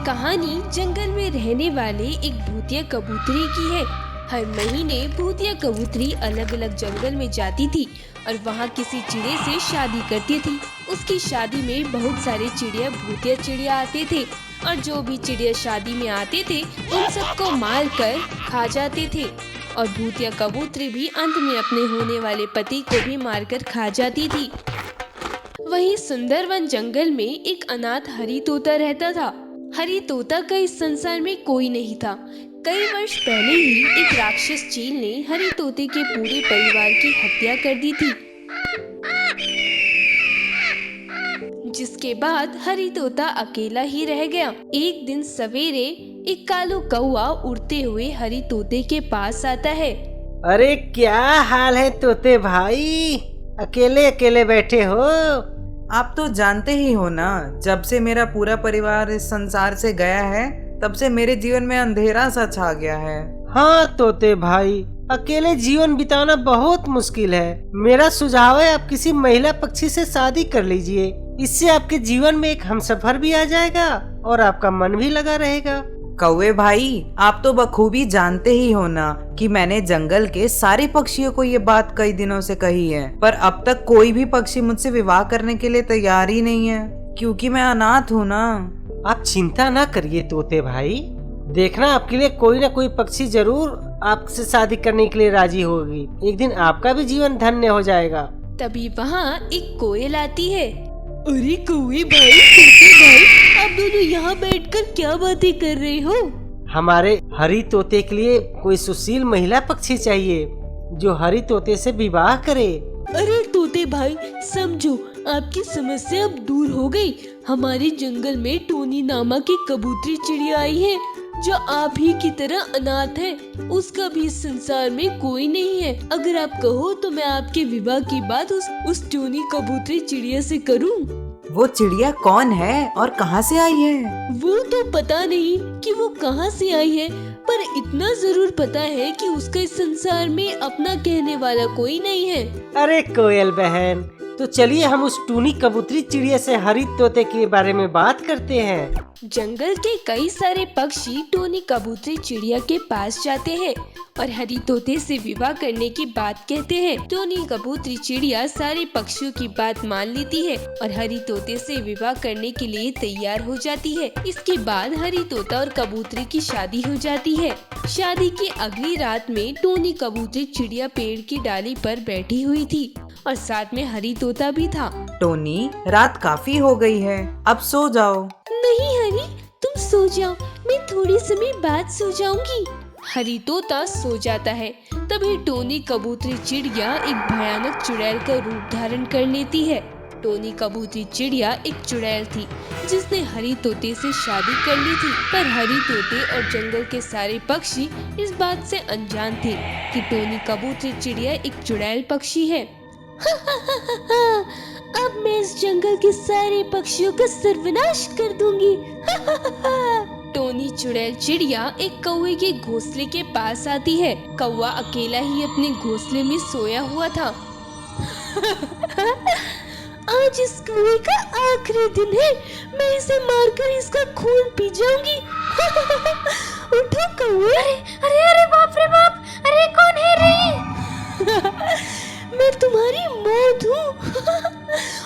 कहानी जंगल में रहने वाले एक भूतिया कबूतरी की है। हर महीने भूतिया कबूतरी अलग अलग जंगल में जाती थी और वहाँ किसी चिड़िया से शादी करती थी। उसकी शादी में बहुत सारे चिड़िया भूतिया चिड़िया आते थे और जो भी चिड़िया शादी में आते थे उन सबको मार कर खा जाते थे। और भूतिया कबूतरी भी अंत में अपने होने वाले पति को भी मारकर खा जाती थी। वहीं सुंदरवन जंगल में एक अनाथ हरी तोता रहता था। हरी तोता का इस संसार में कोई नहीं था। कई वर्ष पहले ही एक राक्षस चील ने हरी तोते के पूरे परिवार की हत्या कर दी थी, जिसके बाद हरी तोता अकेला ही रह गया। एक दिन सवेरे एक कालू कौआ उड़ते हुए हरी तोते के पास आता है। अरे क्या हाल है तोते भाई, अकेले अकेले बैठे हो? आप तो जानते ही हो ना, जब से मेरा पूरा परिवार इस संसार से गया है तब से मेरे जीवन में अंधेरा सा छा गया है। हाँ तोते भाई, अकेले जीवन बिताना बहुत मुश्किल है। मेरा सुझाव है आप किसी महिला पक्षी से शादी कर लीजिए। इससे आपके जीवन में एक हमसफर भी आ जाएगा और आपका मन भी लगा रहेगा। कौवे भाई, आप तो बखूबी जानते ही हो ना कि मैंने जंगल के सारे पक्षियों को ये बात कई दिनों से कही है, पर अब तक कोई भी पक्षी मुझसे विवाह करने के लिए तैयार ही नहीं है, क्योंकि मैं अनाथ हूँ ना। आप चिंता ना करिए तोते भाई, देखना आपके लिए कोई ना कोई पक्षी जरूर आपसे शादी करने के लिए राजी होगी। एक दिन आपका भी जीवन धन्य हो जाएगा। तभी वहाँ एक कोयल आती है। अरे कौवे भाई, तोते भाई, आप दोनों यहाँ बैठकर क्या बातें कर रहे हो? हमारे हरी तोते के लिए कोई सुशील महिला पक्षी चाहिए जो हरी तोते से विवाह करे। अरे तोते भाई, समझो आपकी समस्या अब दूर हो गई। हमारे जंगल में टोनी नामक एक कबूतरी चिड़िया आई है जो आप ही की तरह अनाथ है। उसका भी इस संसार में कोई नहीं है। अगर आप कहो तो मैं आपके विवाह की बात उस टोनी कबूतरी चिड़िया से करूं। वो चिड़िया कौन है और कहाँ से आई है? वो तो पता नहीं कि वो कहाँ से आई है, पर इतना जरूर पता है कि उसका इस संसार में अपना कहने वाला कोई नहीं है। अरे कोयल बहन, तो चलिए हम उस टूनी कबूतरी चिड़िया से हरी तोते के बारे में बात करते हैं। जंगल के कई सारे पक्षी टोनी कबूतरी चिड़िया के पास जाते हैं और हरी तोते से विवाह करने की बात कहते हैं। टोनी कबूतरी चिड़िया सारे पक्षियों की बात मान लेती है और हरी तोते से विवाह करने के लिए तैयार हो जाती है। इसके बाद हरी तोता और कबूतरी की शादी हो जाती है। शादी की अगली रात में टोनी कबूतरी चिड़िया पेड़ की डाली पर बैठी हुई थी और साथ में हरी तोता भी था। टोनी, रात काफी हो गई है, अब सो जाओ। नहीं हरी, तुम सो जाओ, मैं थोड़ी समय बाद सो जाऊंगी। हरी तोता सो जाता है। तभी टोनी कबूतरी चिड़िया एक भयानक चुड़ैल का रूप धारण कर लेती है। टोनी कबूतरी चिड़िया एक चुड़ैल थी जिसने हरी तोते से शादी कर ली थी, पर हरी तोते और जंगल के सारे पक्षी इस बात से अनजान थे कि टोनी कबूतरी चिड़िया एक चुड़ैल पक्षी है। अब मैं इस जंगल के सारे पक्षियों का सर्वनाश कर दूंगी। टोनी चुड़ैल चिड़िया एक कौवे के घोंसले के पास आती है। कौवा अकेला ही अपने घोंसले में सोया हुआ था। आज इस कौवे का आखिरी दिन है, मैं इसे मारकर इसका खून पी जाऊंगी। उठो कौवे। अरे अरे बाप रे बाप, अरे कौन है रे? मैं तुम्हारी मौत हूँ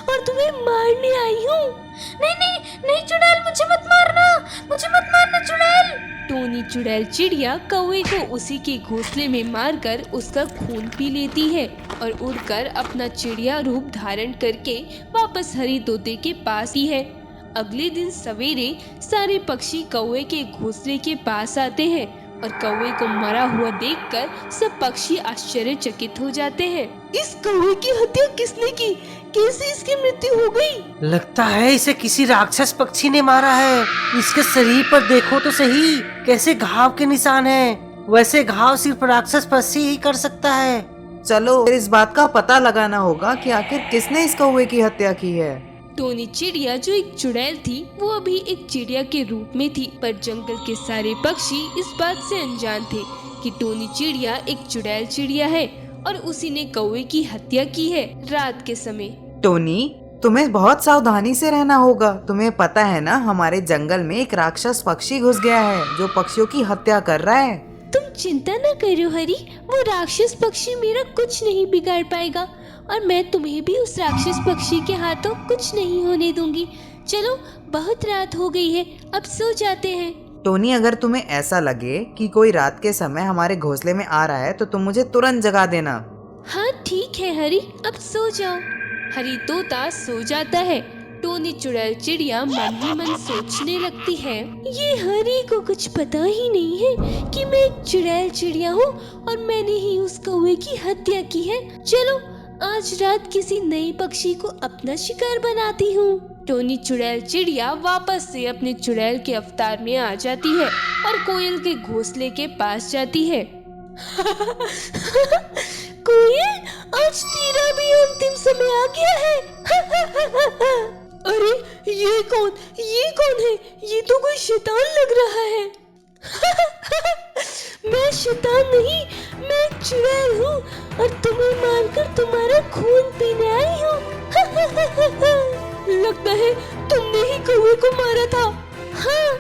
और तुम्हें मारने आई हूँ। नहीं नहीं नहीं चुड़ैल, मुझे मत मारना चुड़ैल। टोनी चुड़ैल चिड़िया कौवे को उसी के घोंसले में मारकर उसका खून पी लेती है और उड़कर अपना चिड़िया रूप धारण करके वापस हरी तोते के पास ही है। अगले दिन सवेरे सारे पक्षी कौवे के घोंसले के पास आते हैं और कौवे को मरा हुआ देखकर सब पक्षी आश्चर्यचकित हो जाते हैं। इस कौवे की हत्या किसने की? कैसे इसकी मृत्यु हो गई? लगता है इसे किसी राक्षस पक्षी ने मारा है। इसके शरीर पर देखो तो सही, कैसे घाव के निशान हैं। वैसे घाव सिर्फ राक्षस पक्षी ही कर सकता है। चलो इस बात का पता लगाना होगा कि आखिर किसने इस कौवे की हत्या की है। टोनी चिड़िया जो एक चुड़ैल थी वो अभी एक चिड़िया के रूप में थी, पर जंगल के सारे पक्षी इस बात से अनजान थे कि टोनी चिड़िया एक चुड़ैल चिड़िया है और उसी ने कौवे की हत्या की है रात के समय। टोनी, तुम्हें बहुत सावधानी से रहना होगा। तुम्हें पता है ना, हमारे जंगल में एक राक्षस पक्षी घुस गया है जो पक्षियों की हत्या कर रहा है। तुम चिंता न करो हरी, वो राक्षस पक्षी मेरा कुछ नहीं बिगाड़ पाएगा और मैं तुम्हें भी उस राक्षस पक्षी के हाथों कुछ नहीं होने दूंगी। चलो, बहुत रात हो गई है, अब सो जाते हैं। टोनी, अगर तुम्हें ऐसा लगे कि कोई रात के समय हमारे घोंसले में आ रहा है तो तुम मुझे तुरंत जगा देना। हाँ ठीक है हरी, अब सो जाओ। हरी तोता सो जाता है। टोनी चुड़ैल चिड़िया मन ही मन सोचने लगती है, ये हरी को कुछ पता ही नहीं है कि मैं एक चुड़ैल चिड़िया हूँ और मैंने ही उस कौवे की हत्या की है। चलो, आज रात किसी नए पक्षी को अपना शिकार बनाती हूँ। टोनी चुड़ैल चिड़िया वापस से अपने चुड़ैल के अवतार में आ जाती है और कोयल के घोंसले के पास जाती है। कोयल, आज तेरा भी अंतिम समय आ गया है। अरे ये कौन है? ये तो कोई शैतान लग रहा है। मैं शैतान नहीं, मैं एक चुड़ैल हूँ और तुम्हें मारकर तुम्हारा खून पीने आई हूँ। लगता है तुमने ही कौवे को मारा था। हाँ,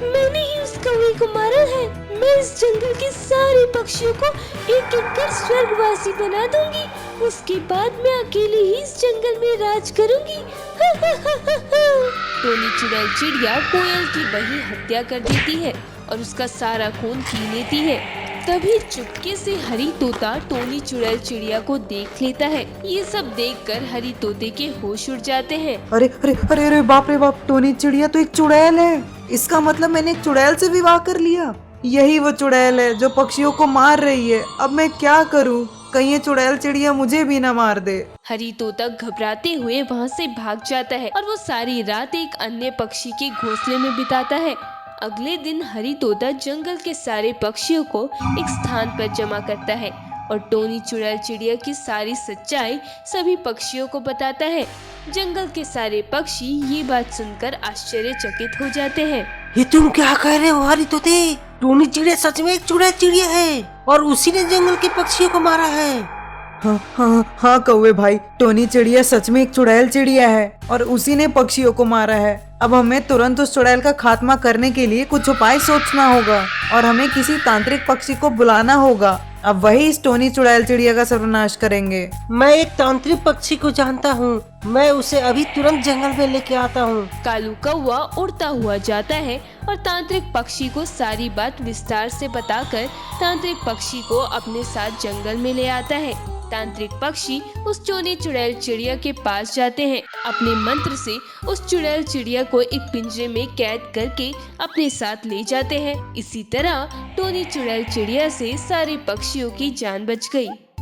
मैंने ही उस कौवे को मारा है। मैं इस जंगल के सारे पक्षियों को एक एक कर स्वर्गवासी बना दूंगी। उसके बाद मैं अकेले ही इस जंगल में राज करूंगी। टोनी चुड़ैल चिड़िया कोयल की वही हत्या कर देती है और उसका सारा खून पी लेती है। तभी चुपके से हरी तोता टोनी चुड़ैल चिड़िया को देख लेता है। ये सब देखकर हरी तोते के होश उड़ जाते हैं। अरे अरे अरे अरे, बाप रे बाप, टोनी चिड़िया तो एक चुड़ैल है। इसका मतलब मैंने एक चुड़ैल से विवाह कर लिया। यही वो चुड़ैल है जो पक्षियों को मार रही है। अब मैं क्या करूं? कहीं ये चुड़ैल चिड़िया मुझे भी ना मार दे। हरी तोता घबराते हुए वहाँ से भाग जाता है और वो सारी रात एक अन्य पक्षी के घोंसले में बिताता है। अगले दिन हरी तोता जंगल के सारे पक्षियों को एक स्थान पर जमा करता है और टोनी चुड़ैल चिड़िया की सारी सच्चाई सभी पक्षियों को बताता है। जंगल के सारे पक्षी ये बात सुनकर आश्चर्यचकित हो जाते हैं। ये तुम क्या कह रहे हो हरी तोते? टोनी चिड़िया सच में एक चुड़ैल चिड़िया है और उसी ने जंगल के पक्षियों को मारा है। हाँ कौवे भाई, टोनी चिड़िया सच में एक चुड़ैल चिड़िया है और उसी ने पक्षियों को मारा है। अब हमें तुरंत उस चुड़ैल का खात्मा करने के लिए कुछ उपाय सोचना होगा और हमें किसी तांत्रिक पक्षी को बुलाना होगा। अब वही इस टोनी चुड़ैल चिड़िया का सर्वनाश करेंगे। मैं एक तांत्रिक पक्षी को जानता हूँ, मैं उसे अभी तुरंत जंगल में लेके आता हूँ। कालू कौवा उड़ता हुआ जाता है और तांत्रिक पक्षी को सारी बात विस्तार से बताकर तांत्रिक पक्षी को अपने साथ जंगल में ले आता है। तांत्रिक पक्षी उस टोनी चुड़ैल चिड़िया के पास जाते हैं। अपने मंत्र से उस चुड़ैल चिड़िया को एक पिंजरे में कैद करके अपने साथ ले जाते हैं। इसी तरह टोनी चुड़ैल चिड़िया से सारे पक्षियों की जान बच गई।